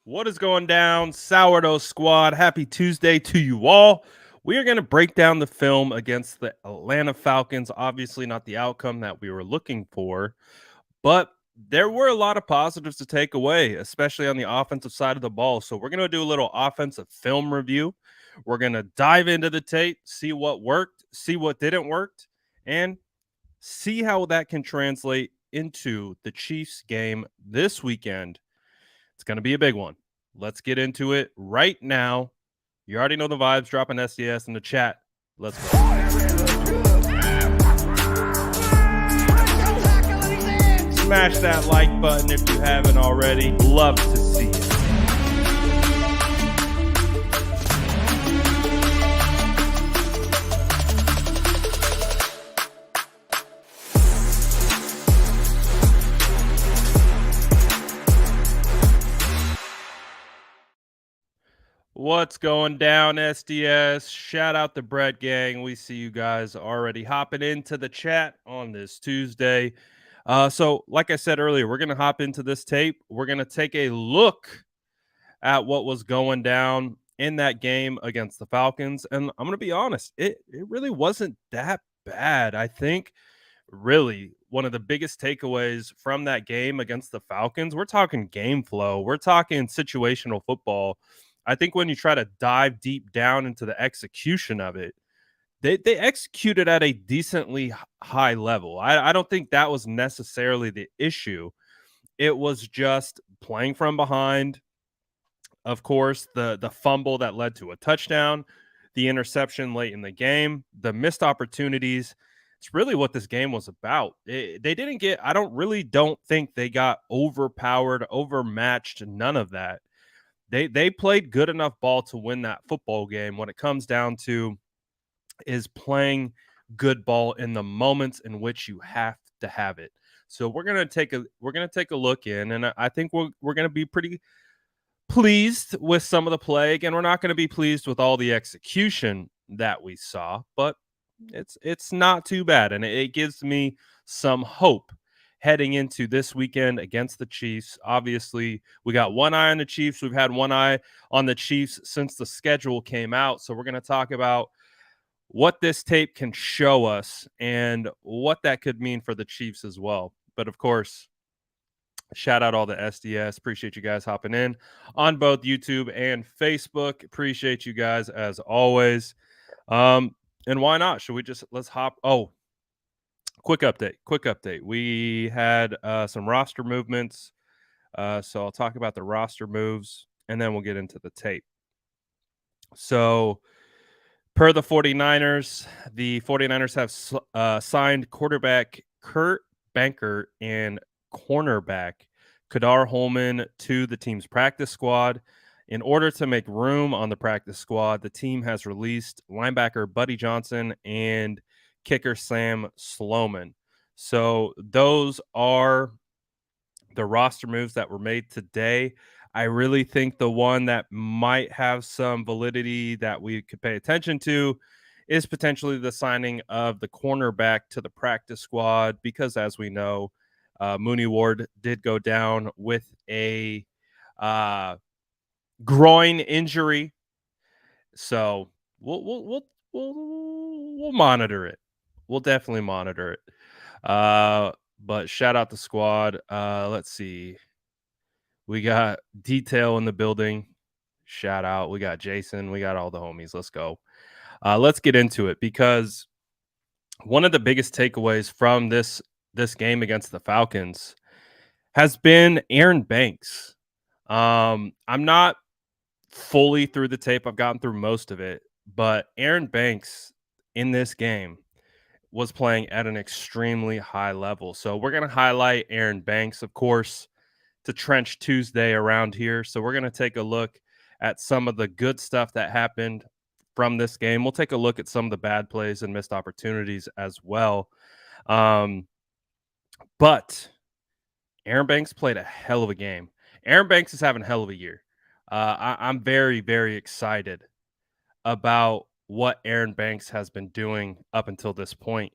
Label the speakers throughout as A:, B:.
A: What is going down, Sourdough Squad? Happy Tuesday to you all. We are going to break down the film against the Atlanta Falcons. Obviously, not the outcome that we were looking for, but there were a lot of positives to take away, especially on the offensive side of the ball. So, we're going to do a little offensive film review. We're going to dive into the tape, see what worked, see what didn't work, and see how that can translate into the Chiefs game this weekend. It's going to be a big one. Let's get into it right now. You already know the vibes. Dropping SDS in the chat. Let's go. Smash that like button if you haven't already. Love to see it. What's going down, SDS? Shout out the Bread Gang. We see you guys already hopping into the chat on this Tuesday. So, like I said earlier, we're going to hop into this tape. We're going to take a look at what was going down in that game against the Falcons. And I'm going to be honest, it really wasn't that bad. I think really one of the biggest takeaways from that game against the Falcons, we're talking game flow, we're talking situational football. I think when you try to dive deep down into the execution of it, they executed at a decently high level. I don't think that was necessarily the issue. It was just playing from behind. Of course, the fumble that led to a touchdown, the interception late in the game, the missed opportunities. It's really what this game was about. They didn't get, I don't think they got overpowered, overmatched, none of that. They played good enough ball to win that football game. What it comes down to is playing good ball in the moments in which you have to have it. So we're gonna take a look in, and I think we're gonna be pretty pleased with some of the play. Again, we're not going to be pleased with all the execution that we saw, but it's not too bad, and it gives me some hope heading into this weekend against the Chiefs. Obviously, we got one eye on the Chiefs. We've had one eye on the Chiefs since the schedule came out. So we're going to talk about what this tape can show us and what that could mean for the Chiefs as well. But of course, shout out all the SDS. Appreciate you guys hopping in on both YouTube and Facebook. Appreciate you guys as always. And why not? Should we just let's hop? Oh, quick update. We had some roster movements. So I'll talk about the roster moves and then we'll get into the tape. So per the 49ers have signed quarterback Kurt Banker and cornerback Kadar Holman to the team's practice squad. In order to make room on the practice squad, the team has released linebacker Buddy Johnson and kicker Sam Sloman. So those are the roster moves that were made today. I really think the one that might have some validity that we could pay attention to is potentially the signing of the cornerback to the practice squad, because as we know, Mooney Ward did go down with a groin injury. So we'll monitor it. We'll definitely monitor it. But shout out the squad. Let's see. We got Detail in the building. Shout out. We got Jason. We got all the homies. Let's go. Let's get into it, because one of the biggest takeaways from this game against the Falcons has been Aaron Banks. I'm not fully through the tape. I've gotten through most of it, but Aaron Banks in this game was playing at an extremely high level. So we're going to highlight Aaron Banks, of course. To Trench Tuesday around here. So we're going to take a look at some of the good stuff that happened from this game. We'll take a look at some of the bad plays and missed opportunities as well. But Aaron Banks played a hell of a game. Aaron Banks is having a hell of a year. I'm very, very excited about what Aaron Banks has been doing up until this point.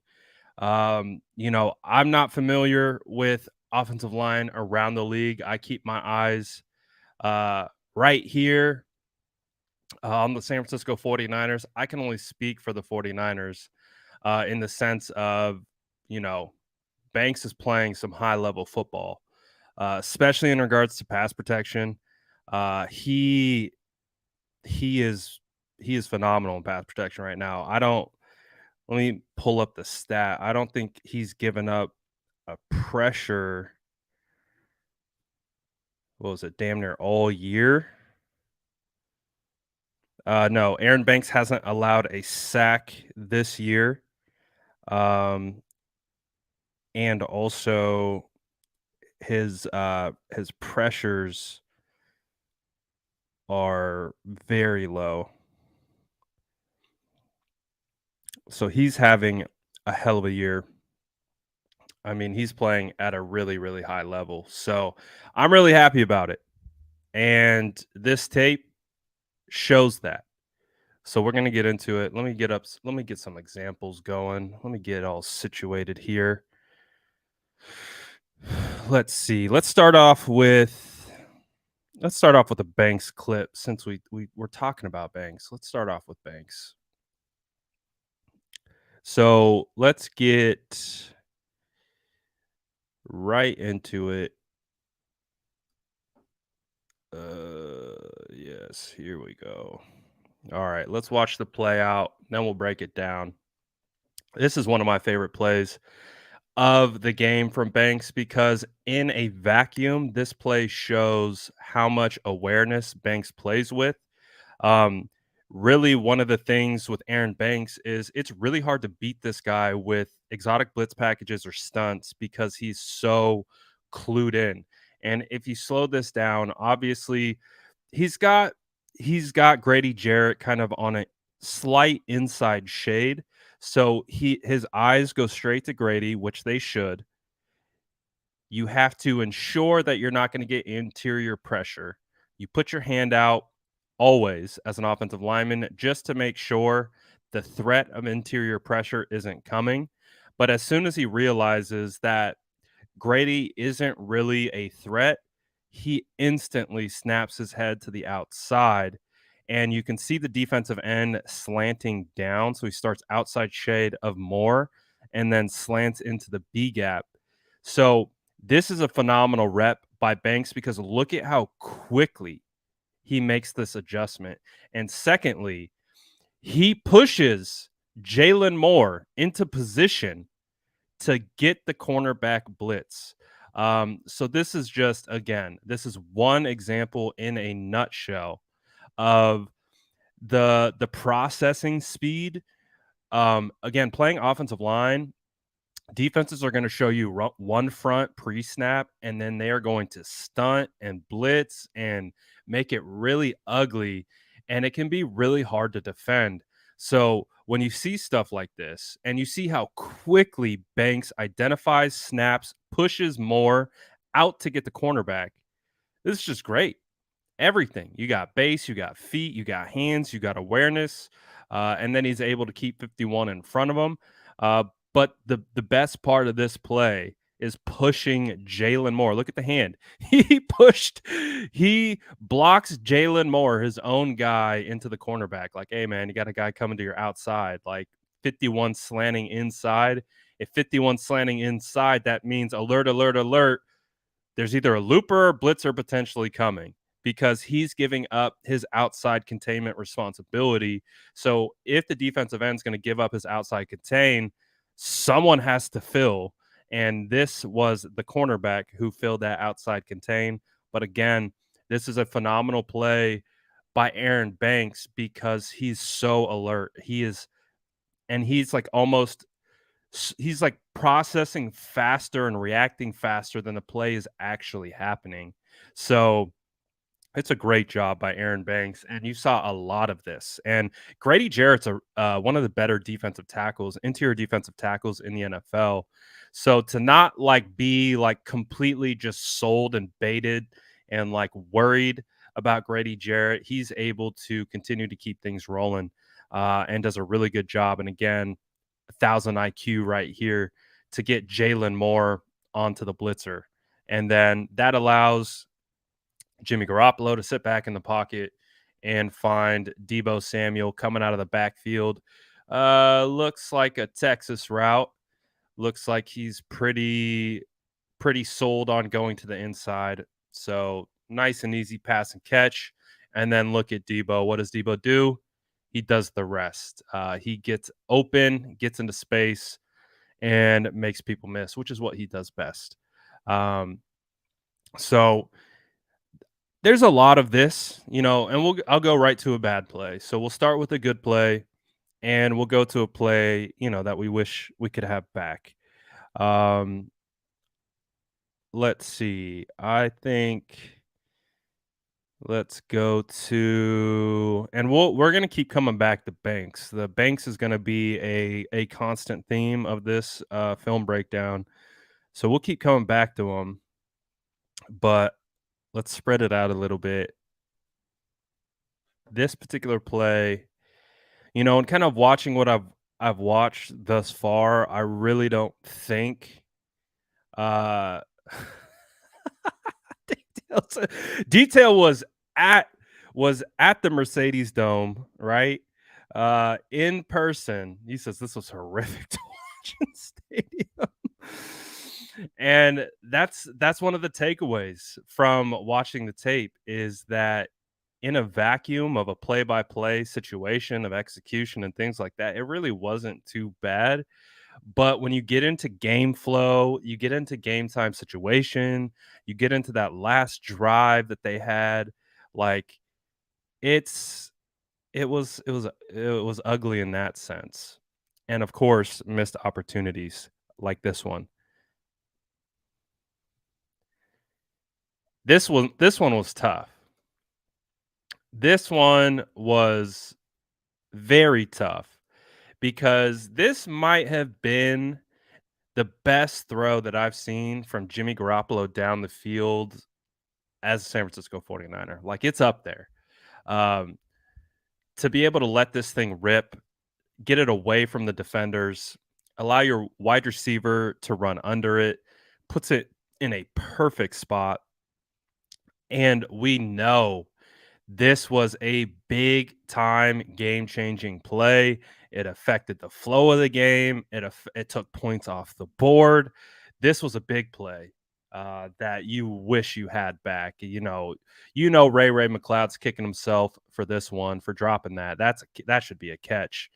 A: I'm not familiar with offensive line around the league. I keep my eyes right here on the San Francisco 49ers. I can only speak for the 49ers in the sense of, you know, Banks is playing some high level football, especially in regards to pass protection. Uh, he he is he is phenomenal in pass protection right now. I don't Let me pull up the stat. I don't think he's given up a pressure. What was it? Damn near all year. No, Aaron Banks hasn't allowed a sack this year. Um, and also his pressures are very low. So he's having a hell of a year. I mean, he's playing at a really, really high level. So I'm really happy about it. And this tape shows that. So we're gonna get into it. Let me get some examples going. Let me get all situated here. Let's see. Let's start off with a Banks clip since we're talking about Banks. Let's start off with Banks. So let's get right into it. Yes, here we go. All right, let's watch the play out, then we'll break it down. This is one of my favorite plays of the game from Banks because in a vacuum, this play shows how much awareness Banks plays with. Um, Really, one of the things with Aaron Banks is it's really hard to beat this guy with exotic blitz packages or stunts because he's so clued in. And if you slow this down, obviously he's got he's got Grady Jarrett kind of on a slight inside shade. So his eyes go straight to Grady, which they should. You have to ensure that you're not going to get interior pressure. You put your hand out always as an offensive lineman just to make sure the threat of interior pressure isn't coming. But as soon as he realizes that Grady isn't really a threat, he instantly snaps his head to the outside. And you can see the defensive end slanting down. So he starts outside shade of Moore and then slants into the B gap. So this is a phenomenal rep by Banks because look at how quickly he makes this adjustment. And secondly, he pushes Jalen Moore into position to get the cornerback blitz. So this is just, again, this is one example in a nutshell of the processing speed. Again, playing offensive line, defenses are going to show you one front pre-snap, and then they are going to stunt and blitz and make it really ugly, and it can be really hard to defend. So when you see stuff like this and you see how quickly Banks identifies snaps, pushes more out to get the cornerback, this is just great. Everything. You got base, you got feet, you got hands, you got awareness, and then he's able to keep 51 in front of him. But the best part of this play is pushing Jalen Moore. Look at the hand. He blocks Jalen Moore, his own guy, into the cornerback. Like, hey man, you got a guy coming to your outside. Like 51 slanting inside. If 51 slanting inside, that means alert, alert, alert. There's either a looper or blitzer potentially coming because he's giving up his outside containment responsibility. So if the defensive end is going to give up his outside contain, someone has to fill. And this was the cornerback who filled that outside contain. But again, this is a phenomenal play by Aaron Banks because he's so alert. He's like he's like processing faster and reacting faster than the play is actually happening. So it's a great job by Aaron Banks, and you saw a lot of this. And Grady Jarrett's one of the better defensive tackles, interior defensive tackles in the NFL. So to not like be like completely just sold and baited and like worried about Grady Jarrett, he's able to continue to keep things rolling and does a really good job. And again, 1,000 IQ right here to get Jalen Moore onto the blitzer. And then that allows Jimmy Garoppolo to sit back in the pocket and find Debo Samuel coming out of the backfield. Looks like a Texas route. Looks like he's pretty sold on going to the inside. So nice and easy pass and catch. And then look at Debo. What does Debo do? He does the rest. He gets open, gets into space, and makes people miss, which is what he does best. Um, so there's a lot of this, and I'll go right to a bad play. So we'll start with a good play, and we'll go to a play, that we wish we could have back. Um, let's see. I think let's go to, and we're gonna keep coming back to Banks. The Banks is gonna be a constant theme of this film breakdown. So we'll keep coming back to him, but let's spread it out a little bit. This particular play, and kind of watching what I've watched thus far, I really don't think uh details, detail at was at the Mercedes Dome, right? In person. He says this was horrific to watch in stadium. And that's one of the takeaways from watching the tape is that in a vacuum of a play-by-play situation of execution and things like that, it really wasn't too bad. But when you get into game flow, you get into game time situation, you get into that last drive that they had, like it's it was ugly in that sense. And of course, missed opportunities like this one. This one was tough. This one was very tough because this might have been the best throw that I've seen from Jimmy Garoppolo down the field as a San Francisco 49er. Like, it's up there. Um, to be able to let this thing rip, get it away from the defenders, allow your wide receiver to run under it, puts it in a perfect spot. And we know this was a big time game changing play. It affected the flow of the game. It took points off the board. This was a big play that you wish you had back. Ray McLeod's kicking himself for this one for dropping that. That should be a catch,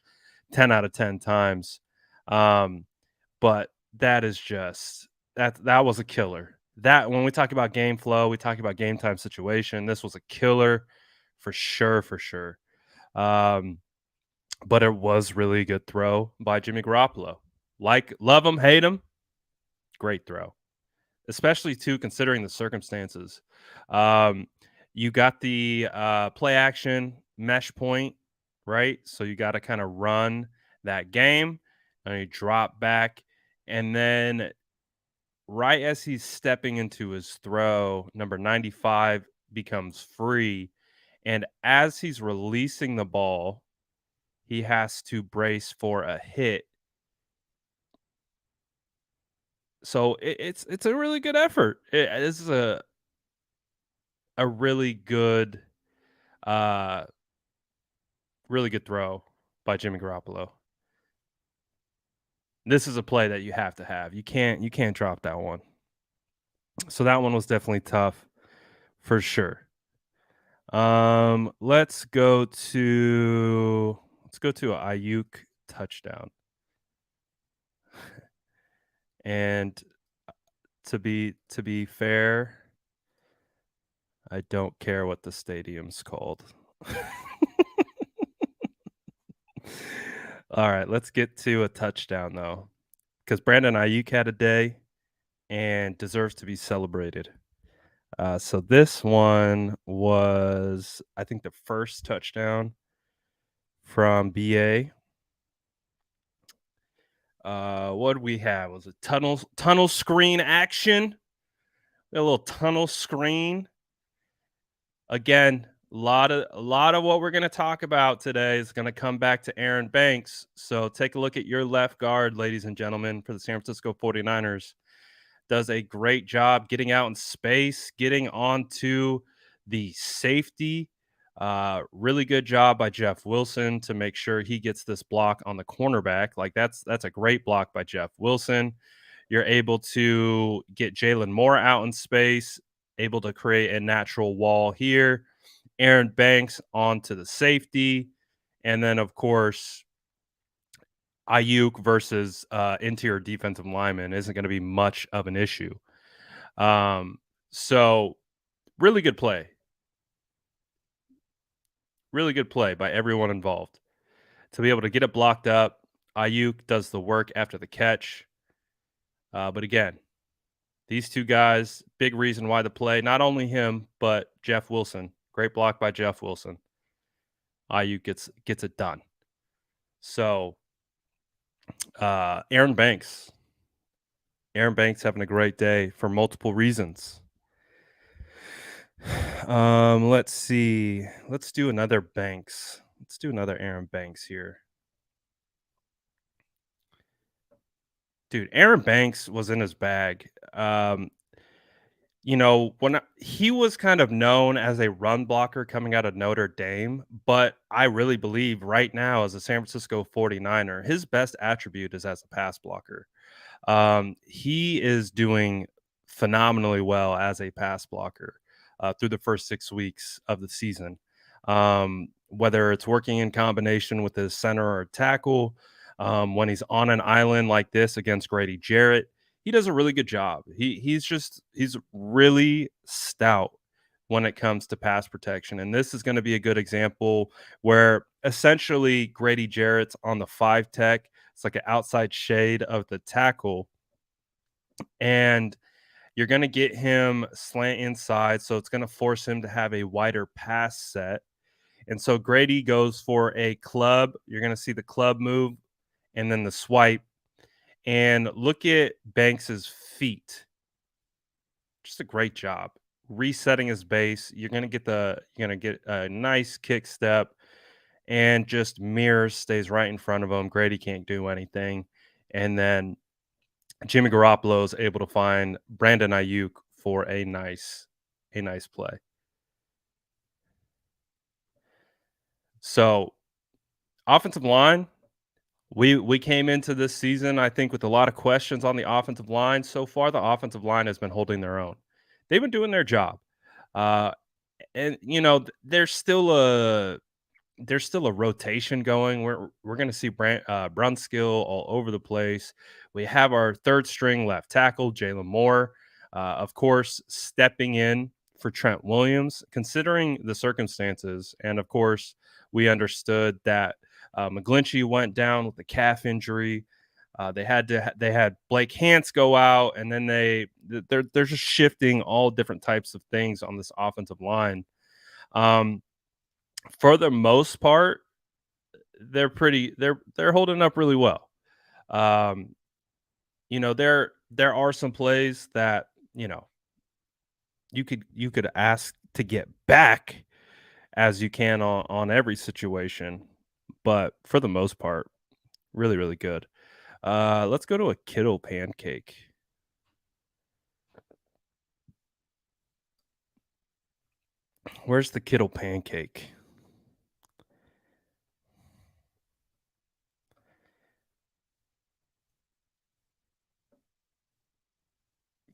A: 10 out of 10 times. But that is just that was a killer. That when we talk about game flow, we talk about game time situation. This was a killer for sure, for sure. Um, but it was really a good throw by Jimmy Garoppolo. Like, love him, hate him, great throw, especially too considering the circumstances. Um, you got the play action mesh point, right? So you got to kind of run that game and you drop back. And then right as he's stepping into his throw, number 95 becomes free. And as he's releasing the ball, he has to brace for a hit. So it's a really good effort. This is a uh, really good throw by Jimmy Garoppolo. This is a play that you have to have. You can't drop that one. So that one was definitely tough for sure. Let's go to a Ayuk touchdown. And to be fair, I don't care what the stadium's called. All right, let's get to a touchdown though, because Brandon Ayuk had a day and deserves to be celebrated. So this one was, I think, the first touchdown from BA. What we have was a tunnel screen action. A little tunnel screen. Again, a lot of what we're going to talk about today is going to come back to Aaron Banks. So take a look at your left guard, ladies and gentlemen, for the San Francisco 49ers. Does a great job getting out in space, getting onto The safety, really good job by Jeff Wilson to make sure he gets this block on the cornerback. Like that's a great block by Jeff Wilson. You're able to get Jalen Moore out in space, able to create a natural wall here. Aaron Banks onto the safety. And then, of course, Ayuk versus interior defensive lineman isn't going to be much of an issue. Um, so, really good play. Really good play by everyone involved to be able to get it blocked up. Ayuk does the work after the catch. But again, these two guys, big reason why the play, not only him, but Jeff Wilson. Great block by Jeff Wilson. Ayuk gets it done. So Aaron Banks. Aaron Banks having a great day for multiple reasons. Let's see. Let's do another Banks. Let's do another Aaron Banks here. Dude, Aaron Banks was in his bag. He was kind of known as a run blocker coming out of Notre Dame, but I really believe right now as a San Francisco 49er, his best attribute is as a pass blocker. He is doing phenomenally well as a pass blocker through the first 6 weeks of the season. Whether it's working in combination with his center or tackle, when he's on an island like this against Grady Jarrett, he does a really good job. He's really stout when it comes to pass protection. And this is going to be a good example where essentially Grady Jarrett's on the 5 tech. It's like an outside shade of the tackle. And you're going to get him slant inside. So it's going to force him to have a wider pass set. And so Grady goes for a club. You're going to see the club move and then the swipe. And look at Banks's feet. Just a great job resetting his base. You're going to get a nice kick step and just mirrors stays right in front of him. Grady can't do anything. And then Jimmy Garoppolo is able to find Brandon Ayuk for a nice play. So, offensive line, we came into this season, I think, with a lot of questions on the offensive line. So far, the offensive line has been holding their own. They've been doing their job, and there's still a rotation going. We're going to see Brunskill all over the place. We have our third string left tackle, Jalen Moore, of course, stepping in for Trent Williams, considering the circumstances. And of course, we understood that McGlinchey went down with a calf injury. They had Blake Hance go out, and then they're just shifting all different types of things on this offensive line. For the most part, they're holding up really well. There are some plays that you could ask to get back as you can on every situation, but for the most part, really, really good. Let's go to a Kittle pancake. Where's the Kittle pancake?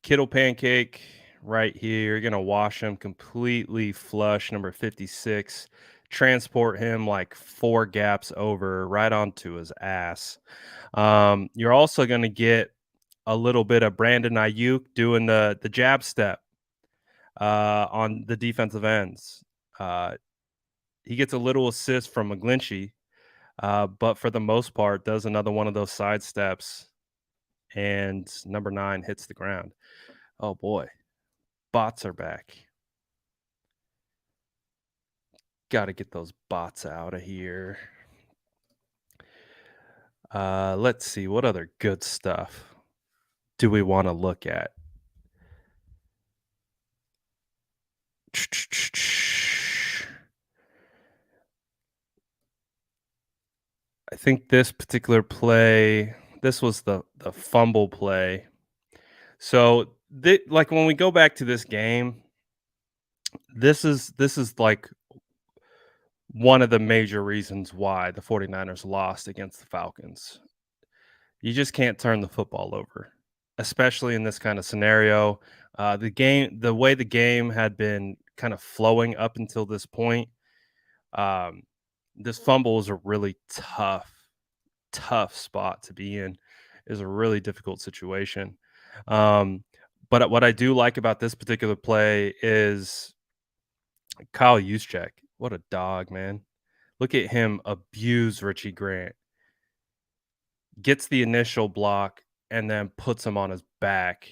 A: Kittle pancake right here. You're going to wash him completely flush, number 56. Transport him like 4 gaps over right onto his ass. You're also going to get a little bit of Brandon Ayuk doing the jab step on the defensive ends. He gets a little assist from McGlinchey, but for the most part, does another one of those side steps, and number 9 hits the ground. Oh boy, bots are back. Got to get those bots out of here. Let's see, what other good stuff do we want to look at? I think this particular play, this was the fumble play. So, like when we go back to this game, This is like one of the major reasons why the 49ers lost against the Falcons. You just can't turn the football over, especially in this kind of scenario. The way the game had been kind of flowing up until this point, um, this fumble is a really tough spot to be in. Is a really difficult situation. Um, but what I do like about this particular play is Kyle Juszczyk. What a dog, man! Look at him abuse Richie Grant, gets the initial block, and then puts him on his back.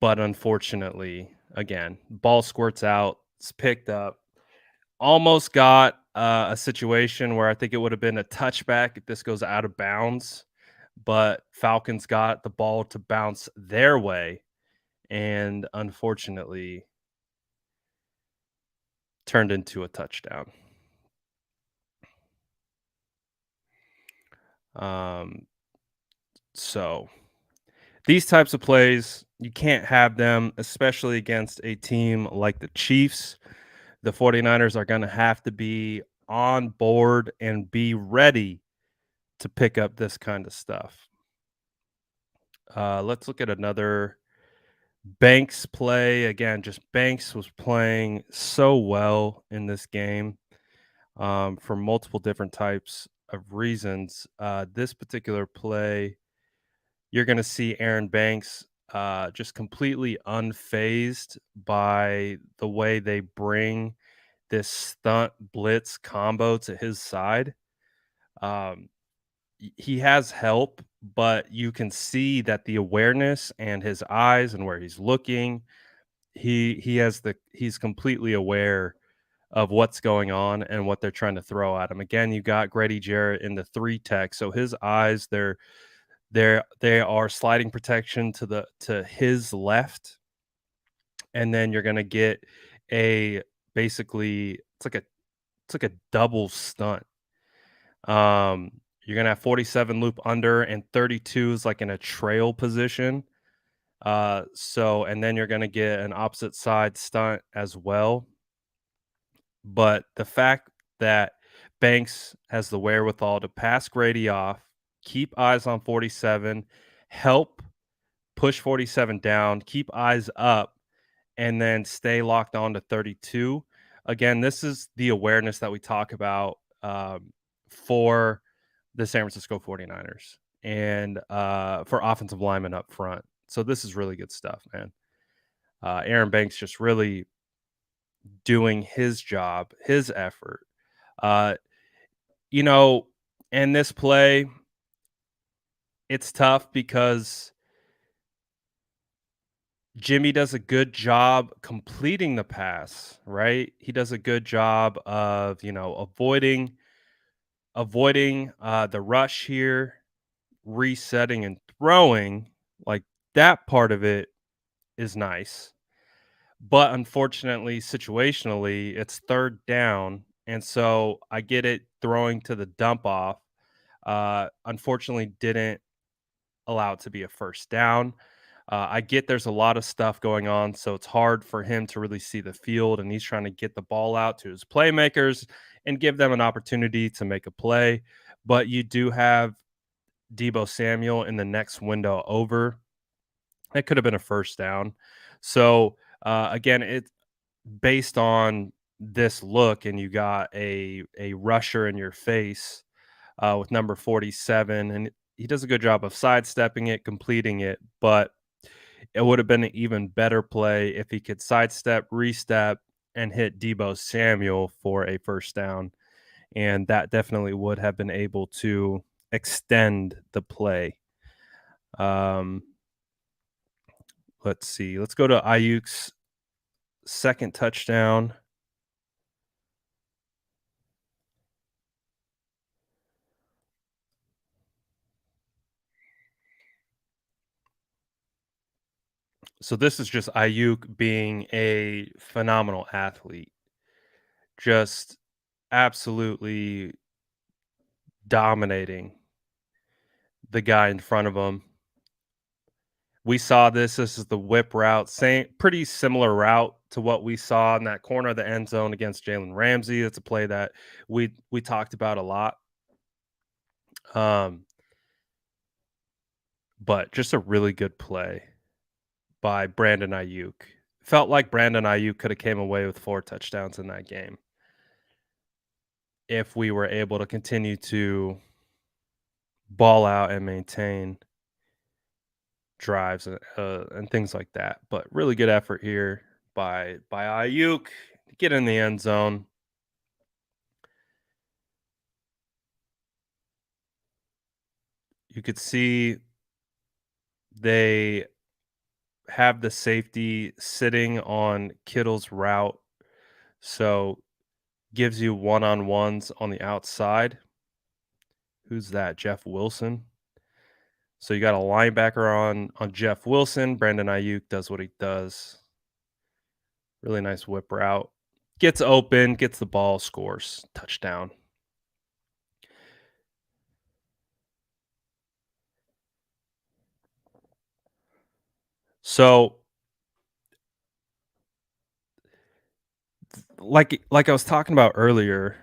A: But unfortunately, again, ball squirts out, it's picked up. Almost got a situation where I think it would have been a touchback if this goes out of bounds, but Falcons got the ball to bounce their way and unfortunately turned into a touchdown. Um, so these types of plays, you can't have them, especially against a team like the Chiefs. The 49ers are going to have to be on board and be ready to pick up this kind of stuff. Let's look at another Banks play. Again, just Banks was playing so well in this game for multiple different types of reasons. This particular play, you're going to see Aaron Banks just completely unfazed by the way they bring this stunt blitz combo to his side. Um, he has help, but you can see that the awareness and his eyes and where he's looking, he's completely aware of what's going on and what they're trying to throw at him. Again, you got Grady Jarrett in the three tech, so his eyes they are sliding protection to his left, and then you're gonna get a basically it's like a double stunt. Um, you're gonna have 47 loop under and 32 is like in a trail position. So and then you're gonna get an opposite side stunt as well. But the fact that Banks has the wherewithal to pass Grady off, keep eyes on 47, help push 47 down, keep eyes up, and then stay locked on to 32. Again, this is the awareness that we talk about for the San Francisco 49ers and for offensive linemen up front. So this is really good stuff, man. Aaron Banks just really doing his job, his effort. Uh, you know, in this play, it's tough because Jimmy does a good job completing the pass, right? He does a good job of, avoiding the rush here, resetting and throwing. Like that part of it is nice. But unfortunately, situationally, it's third down. And so I get it throwing to the dump off. Unfortunately, didn't allow it to be a first down. I get there's a lot of stuff going on, so it's hard for him to really see the field, and he's trying to get the ball out to his playmakers and give them an opportunity to make a play. But you do have Debo Samuel in the next window over. That could have been a first down. So again, it's based on this look, and you got a rusher in your face with number 47, and he does a good job of sidestepping it, completing it, but it would have been an even better play if he could sidestep, restep, and hit Debo Samuel for a first down. And that definitely would have been able to extend the play. Um, let's see. Let's go to Ayuk's second touchdown. So this is just Ayuk being a phenomenal athlete, just absolutely dominating the guy in front of him, We saw this. This is the whip route, same pretty similar route to what we saw in that corner of the end zone against Jalen Ramsey. It's a play that we talked about a lot. Um, but just a really good play by Brandon Ayuk. Felt like Brandon Ayuk could have came away with 4 touchdowns in that game if we were able to continue to ball out and maintain drives and things like that. But really good effort here by Ayuk to get in the end zone. You could see they have the safety sitting on Kittle's route, so gives you one-on-ones on the outside. Who's that? Jeff Wilson. So you got a linebacker on Jeff Wilson. Brandon Ayuk does what he does. Really nice whip route. Gets open, gets the ball, scores. Touchdown. So, like I was talking about earlier,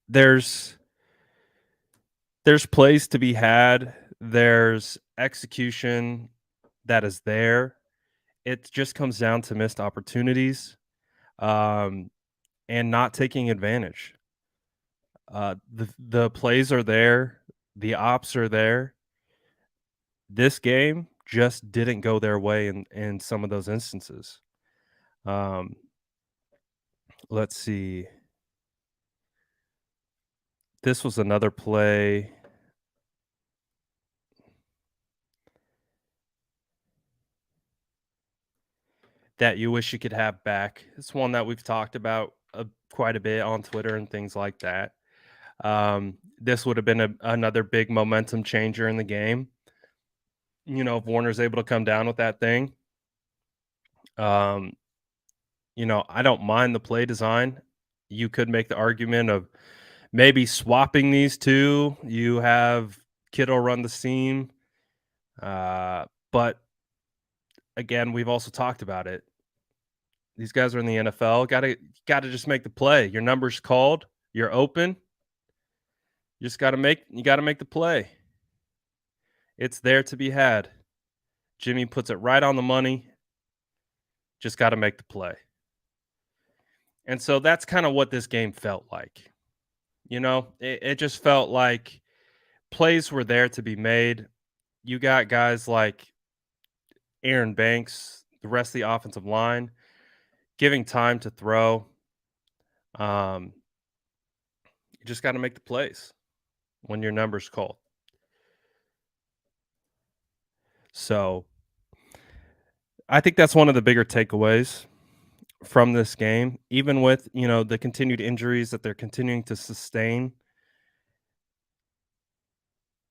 A: there's there's plays to be had. There's execution that is there. It just comes down to missed opportunities, um, and not taking advantage. The plays are there, the ops are there. This game just didn't go their way in some of those instances. Um, let's see. This was another play that you wish you could have back. It's one that we've talked about quite a bit on Twitter and things like that. This would have been another big momentum changer in the game. If Warner's able to come down with that thing, um, I don't mind the play design. You could make the argument of maybe swapping these two. You have Kittle run the seam, but again, we've also talked about it. These guys are in the NFL. Got to just make the play. Your number's called. You're open. You got to make the play. It's there to be had. Jimmy puts it right on the money. Just got to make the play. And so that's kind of what this game felt like. It just felt like plays were there to be made. You got guys like Aaron Banks, the rest of the offensive line, giving time to throw. Um, you just got to make the plays when your number's called. So I think that's one of the bigger takeaways from this game, even with the continued injuries that they're continuing to sustain.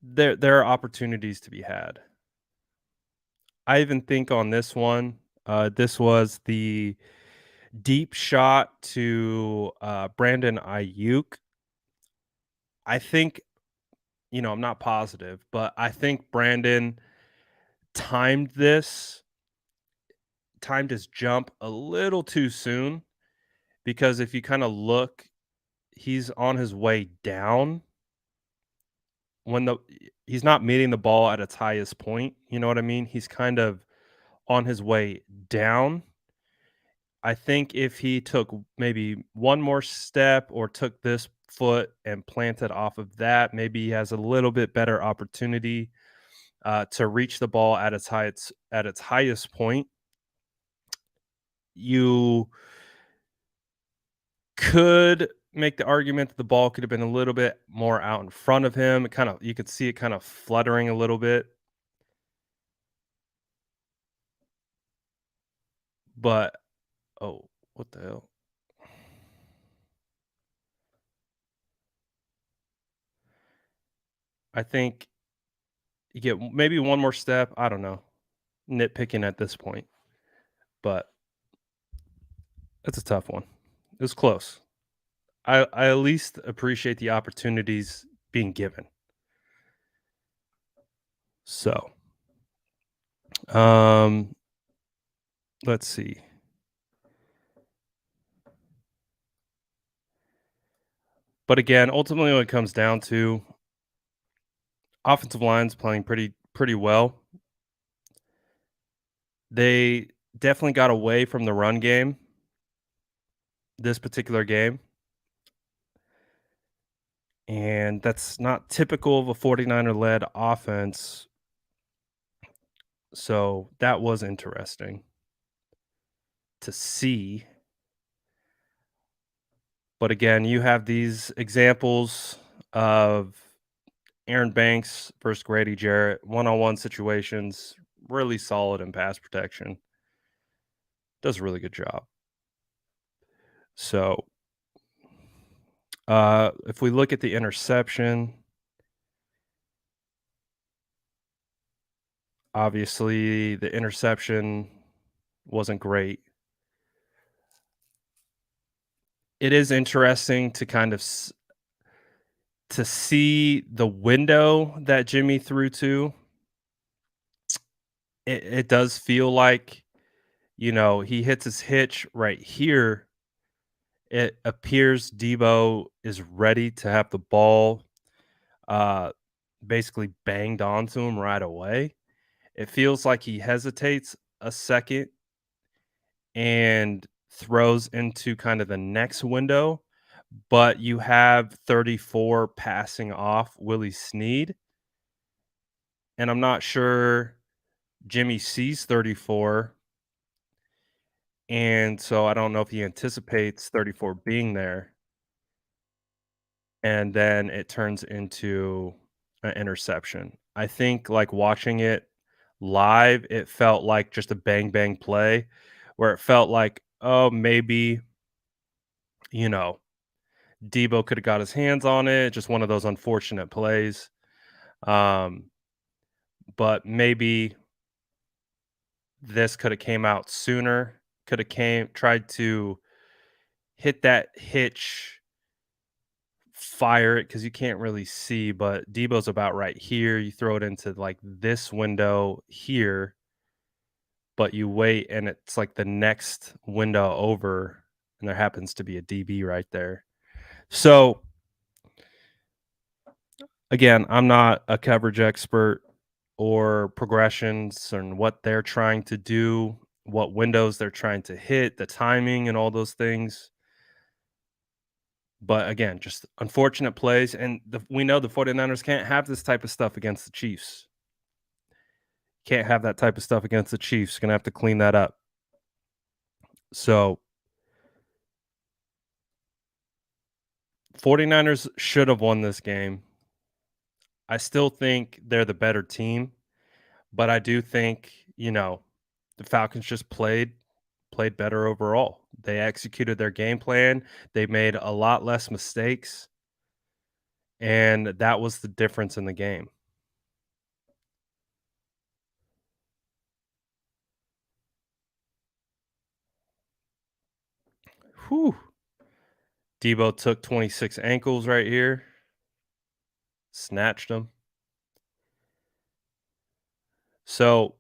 A: There are opportunities to be had. I even think on this one, this was the deep shot to Brandon Ayuk. I think I'm not positive, but I think Brandon timed this timed his jump a little too soon, because if you kind of look, he's on his way down when he's not meeting the ball at its highest point. You know what I mean? He's kind of on his way down. I think if he took maybe one more step or took this foot and planted off of that, maybe he has a little bit better opportunity to reach the ball at its highest point. You could make the argument that the ball could have been a little bit more out in front of him. You could see it kind of fluttering a little bit. But oh, what the hell? I think you get maybe one more step. I don't know. Nitpicking at this point, but that's a tough one. It was close. I at least appreciate the opportunities being given. So Um, let's see. But again, ultimately, when it comes down to offensive lines playing pretty well, they definitely got away from the run game this particular game, and that's not typical of a 49er led offense. So that was interesting to see. But again, you have these examples of Aaron Banks versus Grady Jarrett, one-on-one situations, really solid in pass protection. Does a really good job. So, if we look at the interception, obviously the interception wasn't great. It is interesting to kind of to see the window that Jimmy threw to. It does feel like, he hits his hitch right here. It appears Debo is ready to have the ball uh, basically banged onto him right away. It feels like he hesitates a second and throws into kind of the next window, but you have 34 passing off Willie Snead, and I'm not sure Jimmy sees 34, and so I don't know if he anticipates 34 being there, and then it turns into an interception. I think, like, watching it live, it felt like just a bang bang play where it felt like, oh, maybe, you know, Debo could have got his hands on it, just one of those unfortunate plays. Um, but maybe this could have came out sooner, could have came tried to hit that hitch, fire it because you can't really see, but Debo's about right here. You throw it into like this window here, but you wait and it's like the next window over, and there happens to be a DB right there. So again, I'm not a coverage expert or progressions and what they're trying to do, what windows they're trying to hit, the timing and all those things. But again, just unfortunate plays. And we know the 49ers can't have this type of stuff against the Chiefs. Can't have that type of stuff against the Chiefs. Gonna have to clean that up. So 49ers should have won this game. I still think they're the better team, but I do think, the Falcons just played better overall. They executed their game plan. They made a lot less mistakes, and that was the difference in the game. Whew. Debo took 26 ankles right here, snatched them. So,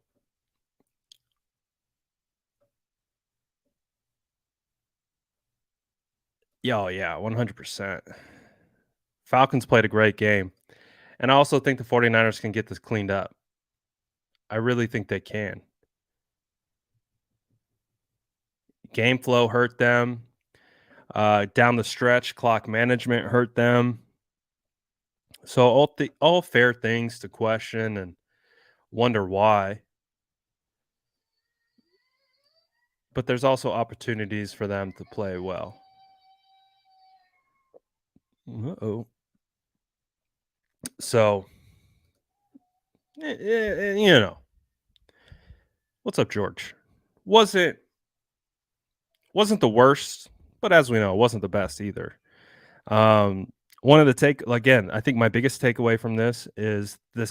A: yeah, oh yeah, 100%. Falcons played a great game. And I also think the 49ers can get this cleaned up. I really think they can. Game flow hurt them. Down the stretch, clock management hurt them. So all fair things to question and wonder why. But there's also opportunities for them to play well. Uh-oh. So, you know, what's up, George? Wasn't wasn't the worst, but as we know, it wasn't the best either. Um, one of the again, I think my biggest takeaway from this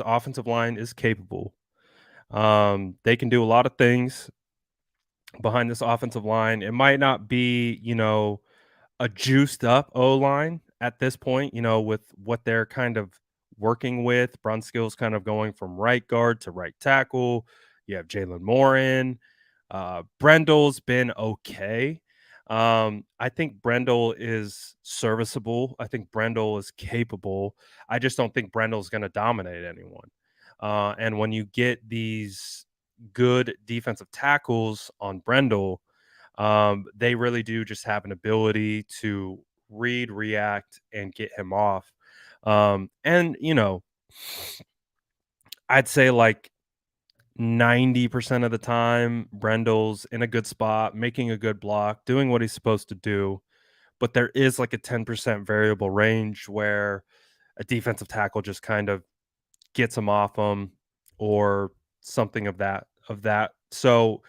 A: offensive line is capable. They can do a lot of things behind this offensive line. It might not be, a juiced up O line at this point, with what they're kind of working with. Brunskill's kind of going from right guard to right tackle. You have Jalen Moore in. Brendel's been okay. I think Brendel is serviceable. I think Brendel is capable. I just don't think Brendel's going to dominate anyone. And when you get these good defensive tackles on Brendel, they really do just have an ability to read, react, and get him off. And I'd say like 90% of the time, Brendel's in a good spot, making a good block, doing what he's supposed to do. But there is like a 10% variable range where a defensive tackle just kind of gets him off him or something of that. So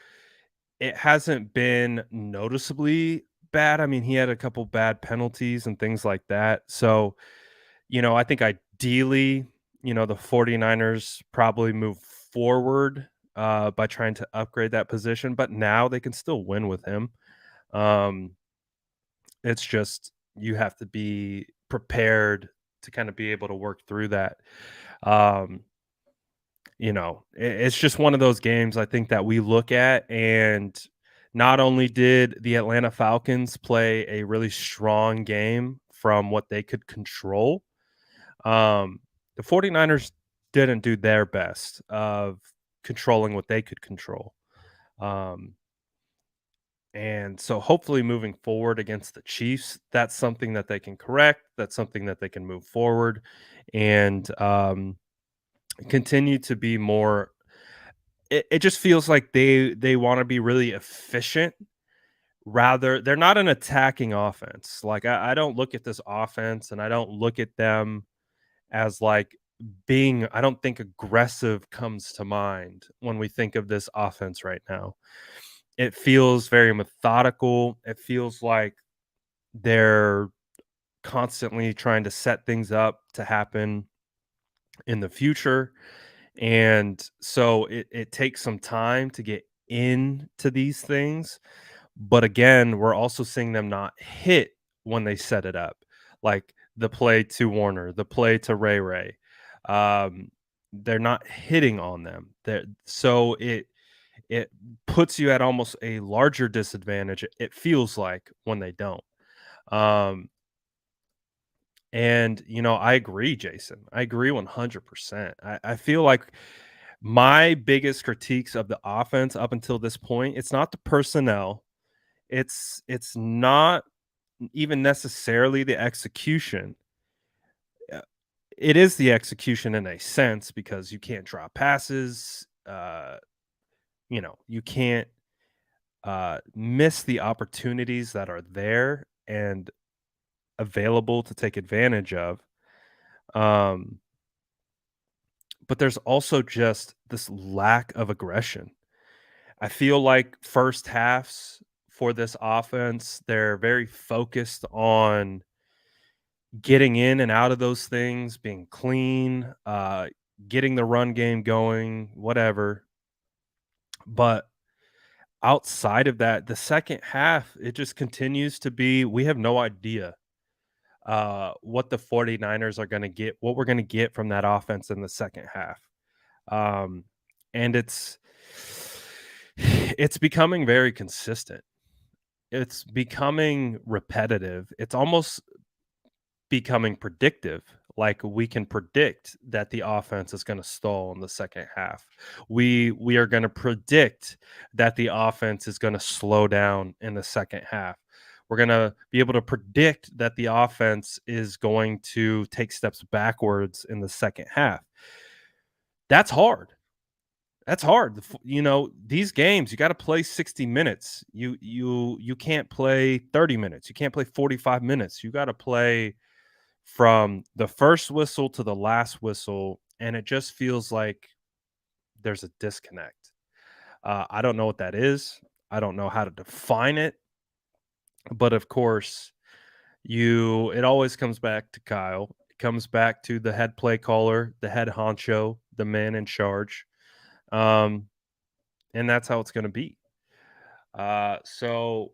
A: it hasn't been noticeably bad. I mean, he had a couple bad penalties and things like that. So, I think ideally, the 49ers probably move forward by trying to upgrade that position, but now they can still win with him. Um, it's just you have to be prepared to kind of be able to work through that. Um, it's just one of those games I think that we look at, and not only did the Atlanta Falcons play a really strong game from what they could control, the 49ers didn't do their best of controlling what they could control. Um, and so hopefully moving forward against the Chiefs, that's something that they can correct. That's something that they can move forward and continue to be more. It just feels like they want to be really efficient. Rather, they're not an attacking offense. Like I don't look at this offense and I don't look at them as like being. I don't think aggressive comes to mind when we think of this offense right now. It feels very methodical. It feels like they're constantly trying to set things up to happen in the future. And so it takes some time to get into these things. But again, we're also seeing them not hit when they set it up, like the play to Warner, the play to Ray Ray. Um, they're not hitting on them. So it puts you at almost a larger disadvantage. It feels like when they don't. Um, and I agree, Jason. I agree 100%. I feel like my biggest critiques of the offense up until this point, it's not the personnel. It's not even necessarily the execution. Uh, It is the execution in a sense because you can't drop passes. You can't miss the opportunities that are there and available to take advantage of. Um, but there's also just this lack of aggression. I feel like first halves for this offense, they're very focused on getting in and out of those things, being clean, getting the run game going, whatever. But outside of that, the second half, it just continues to be we have no idea what the 49ers are going to get, what we're going to get from that offense in the second half. Um, and it's becoming very consistent. It's becoming repetitive. It's almost becoming predictive. Like we can predict that the offense is going to stall in the second half. We are going to predict that the offense is going to slow down in the second half. We're going to be able to predict that the offense is going to take steps backwards in the second half. That's hard. That's hard. These games you got to play 60 minutes. You can't play 30 minutes. You can't play 45 minutes. You got to play from the first whistle to the last whistle, and it just feels like there's a disconnect. I don't know what that is. I don't know how to define it, but of course, it always comes back to Kyle. It comes back to the head play caller, the head honcho, the man in charge. Um, and that's how it's going to be. So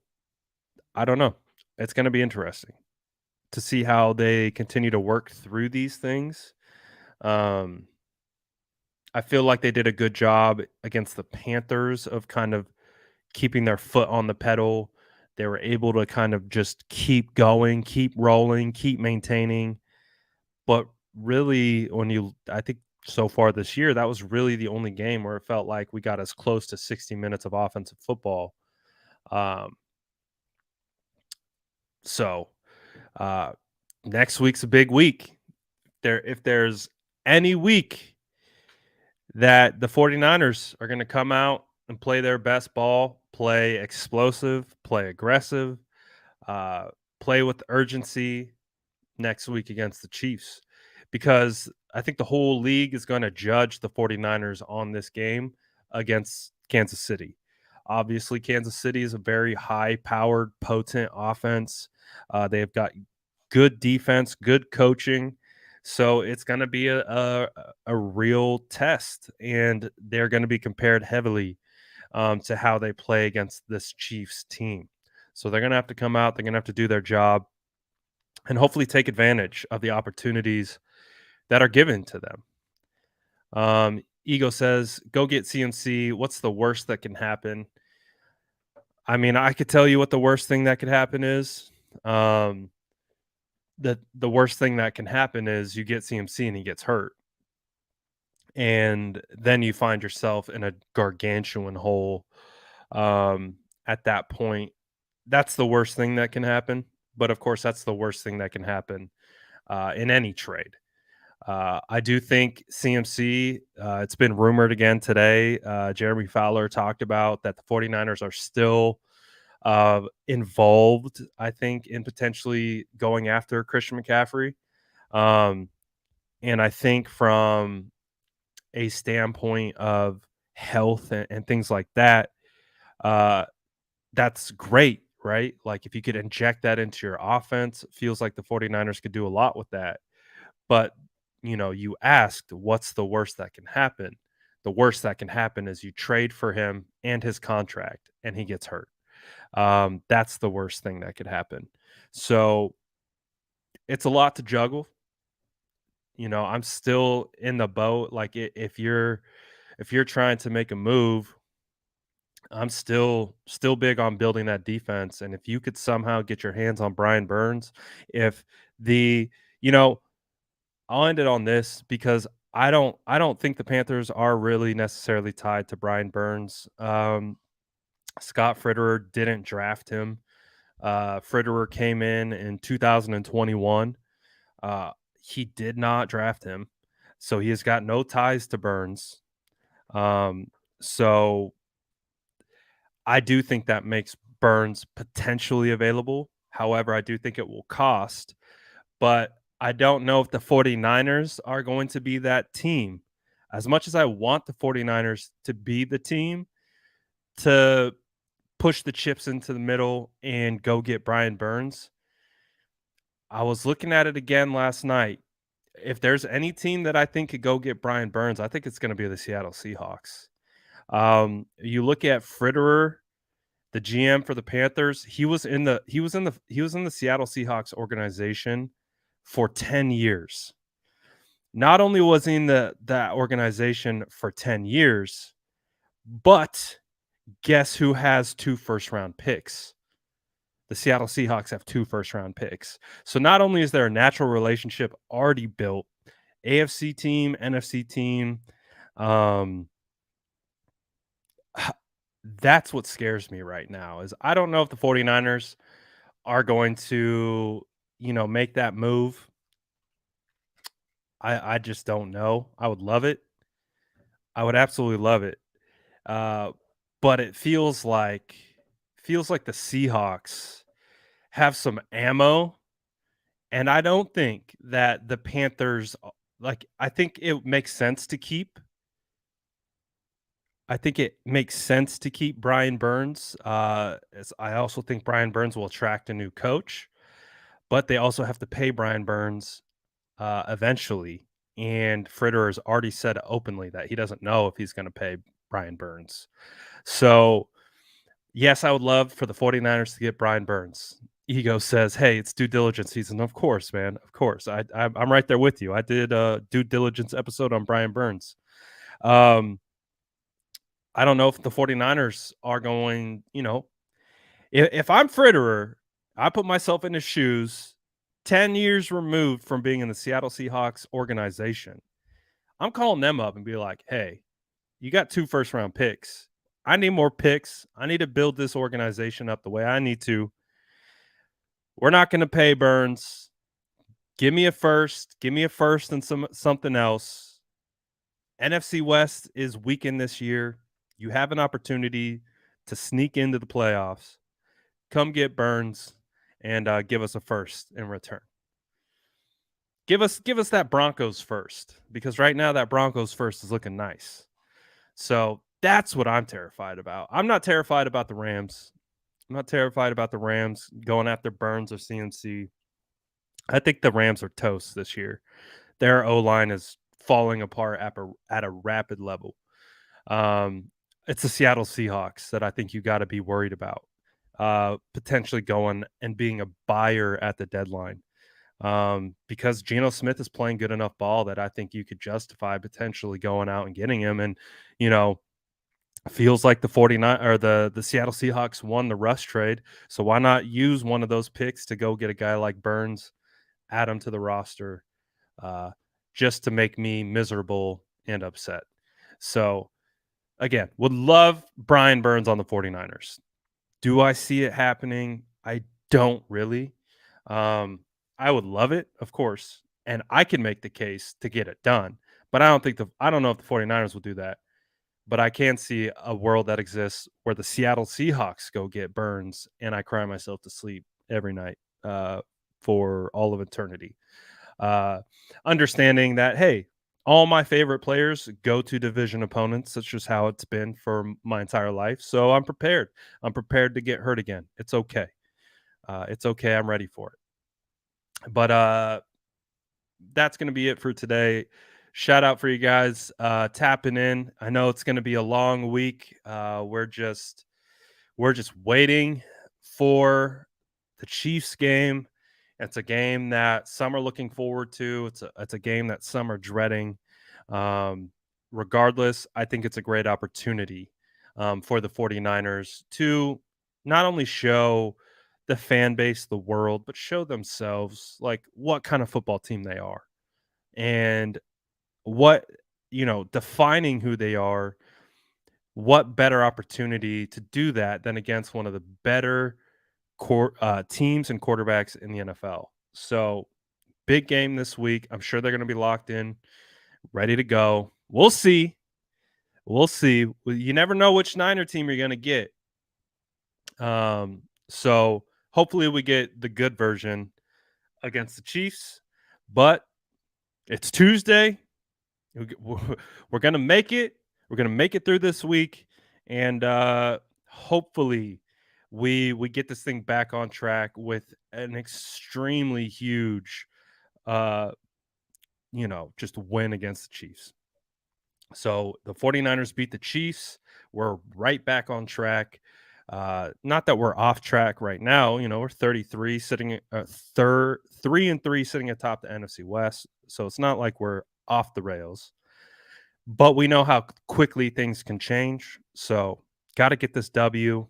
A: I don't know. It's going to be interesting to see how they continue to work through these things. Um, I feel like they did a good job against the Panthers of kind of keeping their foot on the pedal. They were able to kind of just keep going, keep rolling, keep maintaining. But really, I think so far this year, that was really the only game where it felt like we got as close to 60 minutes of offensive football. Um, so uh, next week's a big week. If there's any week that the 49ers are going to come out and play their best ball, play explosive, play aggressive, uh, play with urgency next week against the Chiefs, because I think the whole league is going to judge the 49ers on this game against Kansas City. Obviously, Kansas City is a very high powered, potent offense. They've got good defense, good coaching. So it's going to be a real test, and they're going to be compared heavily to how they play against this Chiefs team. So they're going to have to come out. They're going to have to do their job and hopefully take advantage of the opportunities that are given to them. Ego says, "Go get CMC. What's the worst that can happen?" I mean, I could tell you what the worst thing that could happen is. The worst thing that can happen is you get CMC and he gets hurt, and then you find yourself in a gargantuan hole. At that point, that's the worst thing that can happen. But of course, that's the worst thing that can happen in any trade. I do think CMC, it's been rumored again today. Jeremy Fowler talked about that the 49ers are still involved, I think, in potentially going after Christian McCaffrey. Um, and I think from a standpoint of health and things like that, uh, that's great, right? Like if you could inject that into your offense, it feels like the 49ers could do a lot with that. But, you asked, what's the worst that can happen? The worst that can happen is you trade for him and his contract and he gets hurt. That's the worst thing that could happen. So it's a lot to juggle. I'm still in the boat. Like if you're trying to make a move, I'm still big on building that defense. And if you could somehow get your hands on Brian Burns, if the you know I'll end it on this because I don't think the Panthers are really necessarily tied to Brian Burns. Scott Fitterer didn't draft him. Fitterer came in 2021. Uh, he did not draft him, so he has got no ties to Burns. Um, so I do think that makes Burns potentially available. However, I do think it will cost. But I don't know if the 49ers are going to be that team. As much as I want the 49ers to be the team to push the chips into the middle and go get Brian Burns, I was looking at it again last night. If there's any team that I think could go get Brian Burns, I think it's going to be the Seattle Seahawks. You look at Fritterer, the GM for the Panthers. He was in the Seattle Seahawks organization for 10 years. Not only was he in that organization for 10 years, but guess who has 2 first-round picks? The Seattle Seahawks have 2 first-round picks. So not only is there a natural relationship already built, AFC team, NFC team, um, that's what scares me right now is I don't know if the 49ers are going to, make that move. I just don't know. I would love it. I would absolutely love it. Uh, but it feels like the Seahawks have some ammo, and I don't think that the Panthers like I think it makes sense to keep. I think it makes sense to keep Brian Burns. I also think Brian Burns will attract a new coach, but they also have to pay Brian Burns eventually. And Fritter has already said openly that he doesn't know if he's going to pay Brian Burns. So, yes, I would love for the 49ers to get Brian Burns. Ego says, "Hey, it's due diligence season." Of course, man. Of course. I'm right there with you. I did a due diligence episode on Brian Burns. Um, I don't know if the 49ers are going, if I'm Fritterer, I put myself in his shoes 10 years removed from being in the Seattle Seahawks organization. I'm calling them up and be like, hey, you got 2 first round picks. I need more picks. I need to build this organization up the way I need to. We're not going to pay Burns. Give me a first. Give me a first and something else. NFC West is weakened this year. You have an opportunity to sneak into the playoffs. Come get Burns and give us a first in return. Give us that Broncos first, because right now that Broncos first is looking nice. So that's what I'm terrified about. I'm not terrified about the Rams. I'm not terrified about the Rams going after Burns or CMC. I think the Rams are toast this year. Their O-line is falling apart at a rapid level. It's the Seattle Seahawks that I think you got to be worried about. Potentially going and being a buyer at the deadline. Because Geno Smith is playing good enough ball that I think you could justify potentially going out and getting him. And, feels like the 49 or the Seattle Seahawks won the rush trade. So why not use one of those picks to go get a guy like Burns, add him to the roster, just to make me miserable and upset. So again, would love Brian Burns on the 49ers. Do I see it happening? I don't really. I would love it, of course, and I can make the case to get it done. But I don't know if the 49ers will do that. But I can see a world that exists where the Seattle Seahawks go get Burns, and I cry myself to sleep every night for all of eternity. Understanding that, hey, all my favorite players go to division opponents. That's just how it's been for my entire life. So I'm prepared. I'm prepared to get hurt again. It's okay. It's okay. I'm ready for it. But that's going to be it for today. Shout out for you guys tapping in. I know it's going to be a long week. We're just waiting for the Chiefs game. It's a game that some are looking forward to. It's a game that some are dreading. Regardless, I think it's a great opportunity for the 49ers to not only show the fan base, the world, but show themselves like what kind of football team they are. And what, defining who they are, what better opportunity to do that than against one of the better teams and quarterbacks in the NFL. So big game this week. I'm sure they're going to be locked in, ready to go. We'll see. You never know which Niner team you're going to get. So hopefully we get the good version against the Chiefs, but it's Tuesday. We're going to make it. We're going to make it through this week, and hopefully we get this thing back on track with an extremely huge, just win against the Chiefs. So the 49ers beat the Chiefs. We're right back on track. Not that we're off track right now. We're 33 sitting at 3-3 sitting atop the NFC West. So it's not like we're off the rails, but we know how quickly things can change. So got to get this W.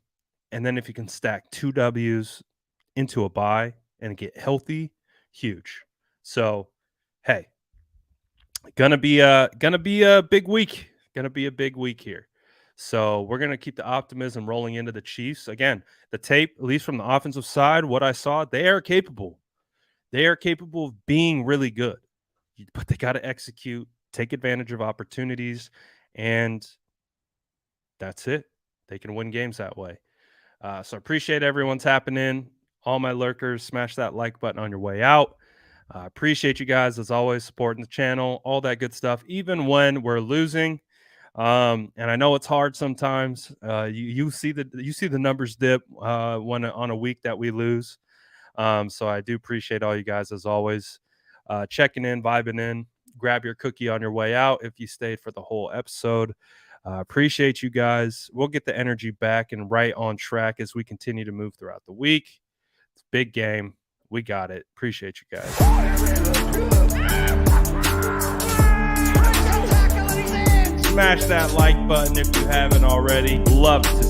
A: And then if you can stack 2 W's into a bye and get healthy, huge. So, hey, gonna be a big week. Gonna be a big week here. So we're gonna keep the optimism rolling into the Chiefs. Again, the tape, at least from the offensive side, what I saw, they are capable. They are capable of being really good, but they got to execute, take advantage of opportunities, and that's it. They can win games that way. So appreciate everyone tapping in. All my lurkers, smash that like button on your way out. Appreciate you guys, as always, supporting the channel, all that good stuff, even when we're losing. And I know it's hard sometimes. You see the numbers dip when on a week that we lose. So I do appreciate all you guys, as always, checking in, vibing in. Grab your cookie on your way out if you stayed for the whole episode. Appreciate you guys. We'll get the energy back and right on track as we continue to move throughout the week. It's a big game. We got it. Appreciate you guys. Smash that like button if you haven't already. Love to